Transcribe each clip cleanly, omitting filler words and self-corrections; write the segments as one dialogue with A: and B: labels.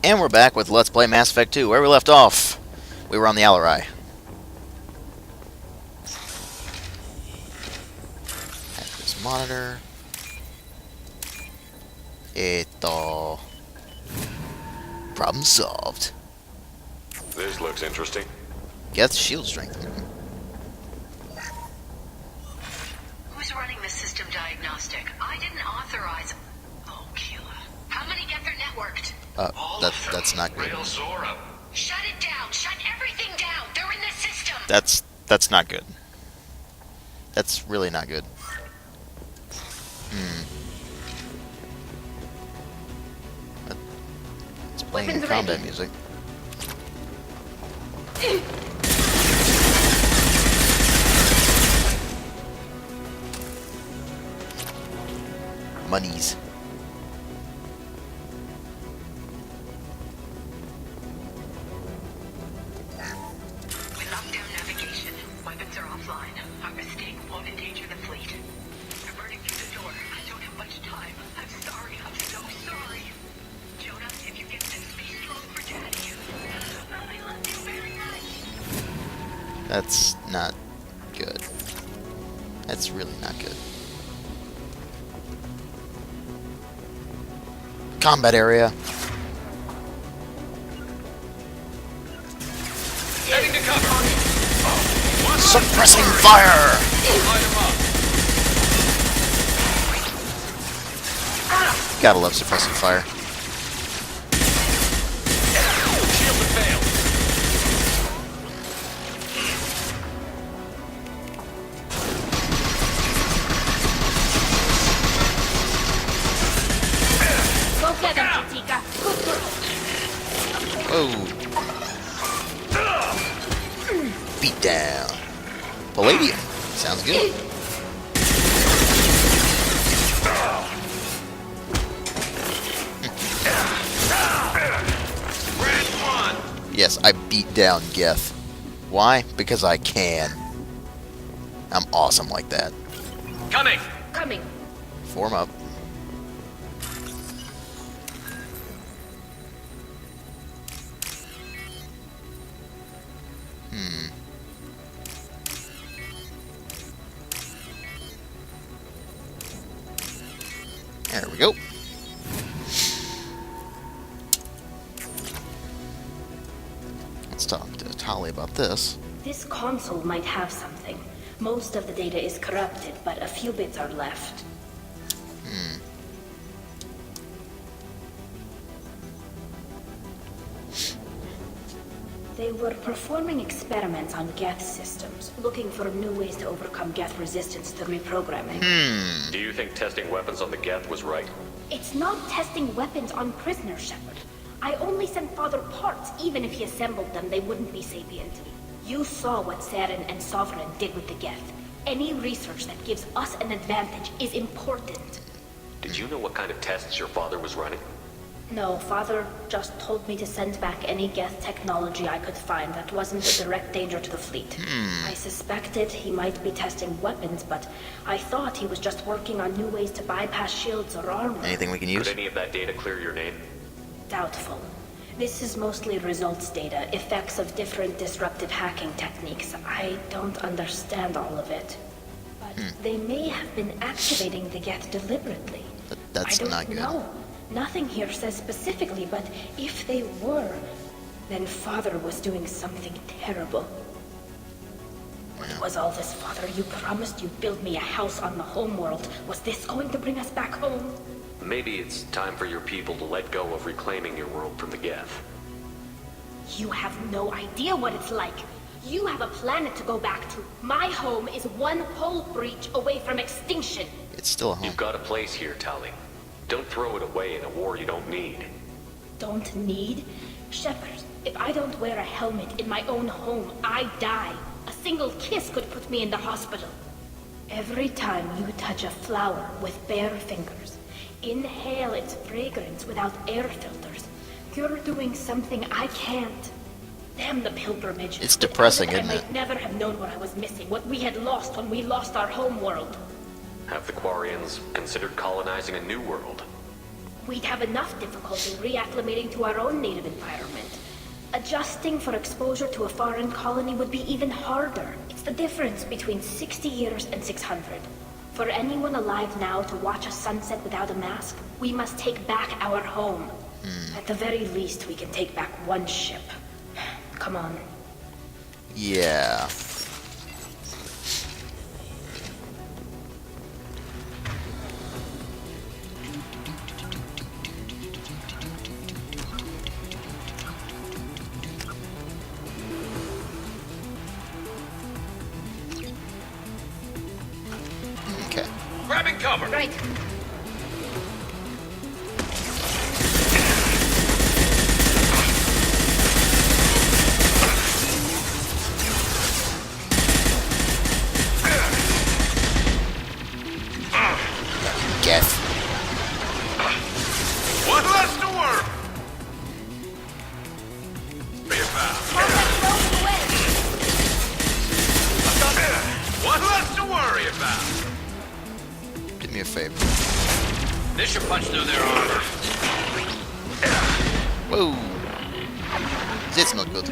A: And we're back with Let's Play Mass Effect 2. Where we left off, we were on the Alarei. Hack this monitor. Problem solved.
B: This looks interesting.
A: Geth shield strength.
C: Who's running the system diagnostic? I didn't authorize. Oh, killer. How many Geth are networked?
A: That's not good.
C: Shut it down. Shut everything down. They're in the system.
A: That's not good. That's really not good. It's playing
C: Weapons
A: combat
C: ready.
A: music. Monies.
C: We locked down navigation. Weapons are offline. Our mistake won't endanger the fleet. They're burning through the door. I don't have much time. I'm sorry. I'm so sorry. Jonah, if you get this, be strong for Daddy. I love you very much.
A: That's not good. That's really not good. Combat area.
B: Heading to cover.
A: Suppressing fire! Gotta love suppressing fire.
B: Shield to fail.
C: Go get him, Chitika. Good girl.
A: Oh. Beat down. Palladium. Sounds good.
B: Red one.
A: Yes, I beat down Geth. Why? Because I can. I'm awesome like that.
B: Coming.
C: Coming.
A: Form up. There we go. Let's talk to Tali about this.
D: This console might have something. Most of the data is corrupted, but a few bits are left. They were performing experiments on geth systems, looking for new ways to overcome geth resistance to reprogramming.
B: Do you think testing weapons on the geth was right?
D: It's not testing weapons on prisoners, Shepard. I only sent Father parts. Even if he assembled them, they wouldn't be sapient. You saw what Saren and Sovereign did with the geth. Any research that gives us an advantage is important.
B: Did you know what kind of tests your father was running?
D: No, Father just told me to send back any geth technology I could find that wasn't a direct danger to the fleet. I suspected he might be testing weapons, but I thought he was just working on new ways to bypass shields or armor.
A: Anything we can use?
B: Could any of that data clear your name?
D: Doubtful. This is mostly results data, effects of different disruptive hacking techniques. I don't understand all of it. But they may have been activating the geth deliberately.
A: That's
D: I don't
A: not good.
D: know. Nothing here says specifically, but if they were, then Father was doing something terrible. What was all this, Father? You promised you'd build me a house on the homeworld. Was this going to bring us back home?
B: Maybe it's time for your people to let go of reclaiming your world from the geth.
D: You have no idea what it's like. You have a planet to go back to. My home is one hull breach away from extinction.
A: It's still a home.
B: You've got a place here, Tali. Don't throw it away in a war you don't need.
D: Don't need? Shepard, if I don't wear a helmet in my own home, I die. A single kiss could put me in the hospital. Every time you touch a flower with bare fingers, inhale its fragrance without air filters, you're doing something I can't. Damn the pilgrimage.
A: It's depressing,
D: Without it,
A: isn't
D: I might never have known what I was missing, what we had lost when we lost our home world.
B: Have the Quarians considered colonizing a new world?
D: we'd have enough difficulty reacclimating to our own native environment. Adjusting for exposure to a foreign colony would be even harder. It's the difference between 60 years and 600. For anyone alive now to watch a sunset without a mask, we must take back our home. At the very least, we can take back one ship. Come on.
A: Yeah. Okay.
E: Grabbing cover!
D: Right.
A: Geth.
E: One less to worry! Be about. One less to worry about!
A: Do me a favor.
E: This should punch through their armor.
A: Whoa. That's not good.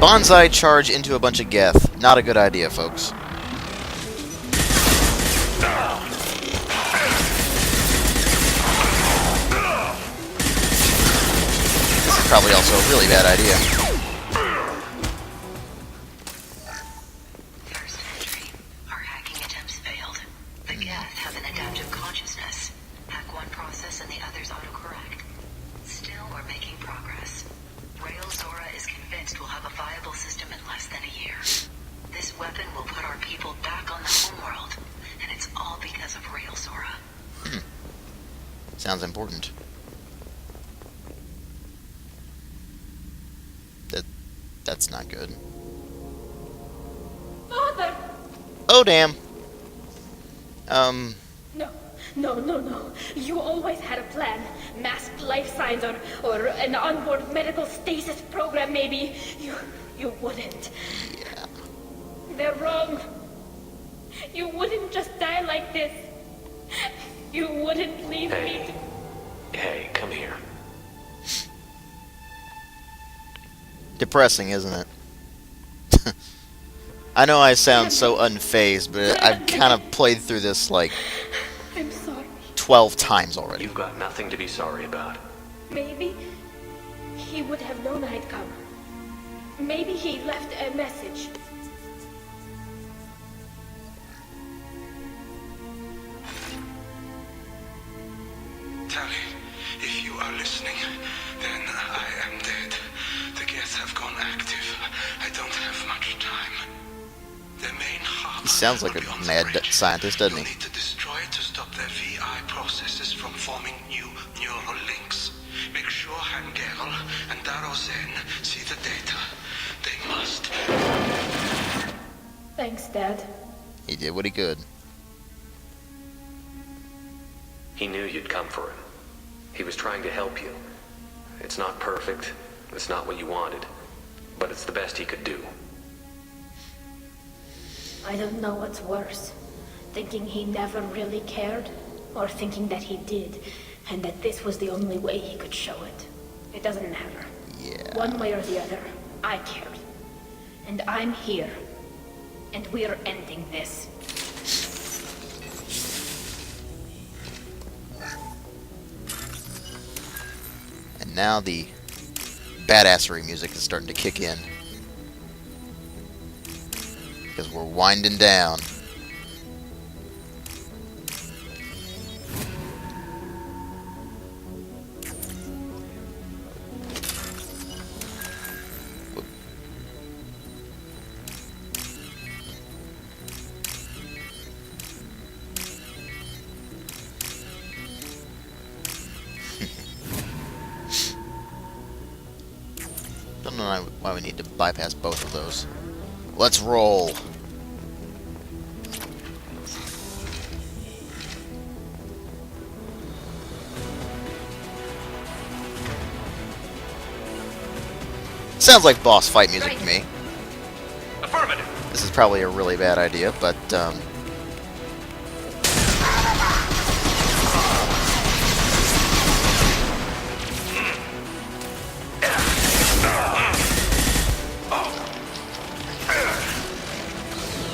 A: Bonsai charge into a bunch of geth. Not a good idea, folks. This is probably also a really bad idea.
C: First entry. Our hacking attempts failed. The geth have an adaptive consciousness. Hack one process and the others autocorrect. Still, we're making progress. Rail Zora is convinced we'll have a viable system in less than a year. This weapon will put our people back on the homeworld, and it's all because of Rail Zora.
A: Sounds important. That's not good.
D: Father!
A: Oh, damn.
D: No. You always had a plan. Masked life signs or an onboard medical stasis program, maybe. You wouldn't.
A: Yeah.
D: They're wrong. You wouldn't just die like this. You wouldn't leave me.
B: Hey, come here.
A: Depressing, isn't it? I know I sound so unfazed, but I've kind of played through this like
D: I'm sorry.
A: 12 times already.
B: You've got nothing to be sorry about.
D: Maybe he would have known I'd come. Maybe he left a message.
F: Tally, if you are listening, then I am dead. The geth have gone active. I don't have much time. Their main hub.
A: He sounds like
F: will
A: a
F: be on the
A: mad
F: bridge.
A: scientist, doesn't
F: You'll
A: he?
F: need to destroy it to stop their VI processes from forming new neural links. Make sure Hangerl and Darozen see the data. They must.
D: Thanks, Dad.
A: He did what he could.
B: He knew you'd come for him. He was trying to help you. It's not perfect. It's not what you wanted. But it's the best he could do.
D: I don't know what's worse. Thinking he never really cared, or thinking that he did, and that this was the only way he could show it. It doesn't matter.
A: Yeah.
D: One way or the other, I cared. And I'm here. And we're ending this.
A: And now the badassery music is starting to kick in. Because we're winding down. Whoop. Don't know why we need to bypass both of those. Let's roll. sounds like boss fight music to me.
E: Affirmative.
A: This is probably a really bad idea, but,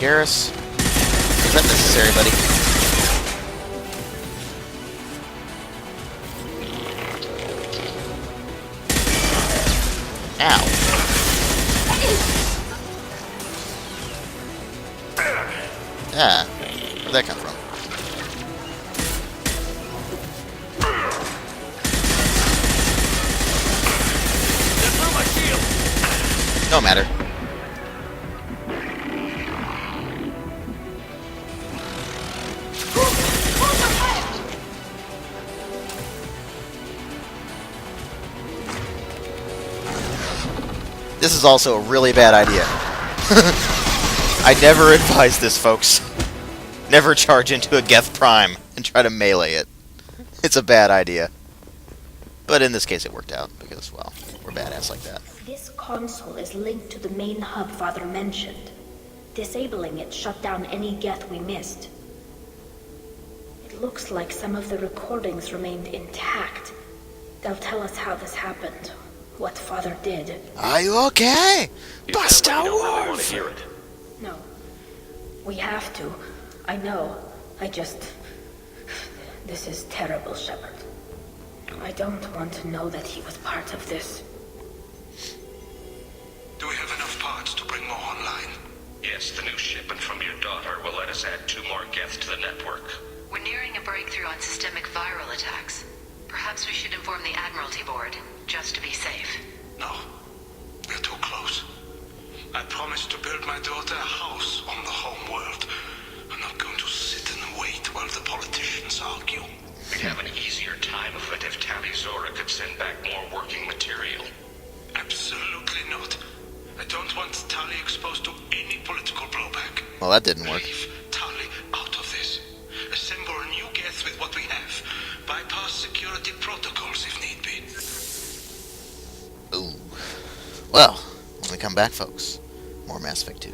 A: Garrus, is that necessary, buddy? Ow. Ah, where'd that come from? No matter. This is also a really bad idea. I never advise this, folks. Never charge into a Geth Prime and try to melee it. It's a bad idea. But in this case it worked out, because, well, we're badass like that.
D: This console is linked to the main hub Father mentioned. Disabling it shut down any Geth we missed. It looks like some of the recordings remained intact. They'll tell us how this happened, what Father did.
A: Are you okay?
B: You
A: Buster
B: sound like you don't really want
A: Wolf!
B: to hear it.
D: No. We have to. I know. This is terrible, Shepard. I don't want to know that he was part of this.
F: Do we have enough parts to bring more online?
G: Yes, the new shipment from your daughter will let us add 2 more geths to the network.
C: We're nearing a breakthrough on systemic viral attacks. Perhaps we should inform the Admiralty Board, just to be safe.
F: No. We're too close. I promised to build my daughter a house on the home world. I'm not going to sit and wait while the politicians argue.
G: We'd have an easier time of it if Tali Zora could send back more working material.
F: Absolutely not. I don't want Tali exposed to any political blowback.
A: Well, that didn't work.
F: Leave Tali out of this. Assemble a new geth with what we have. Bypass security protocols if need be.
A: Ooh. Well, when we come back, folks, more Mass Effect 2.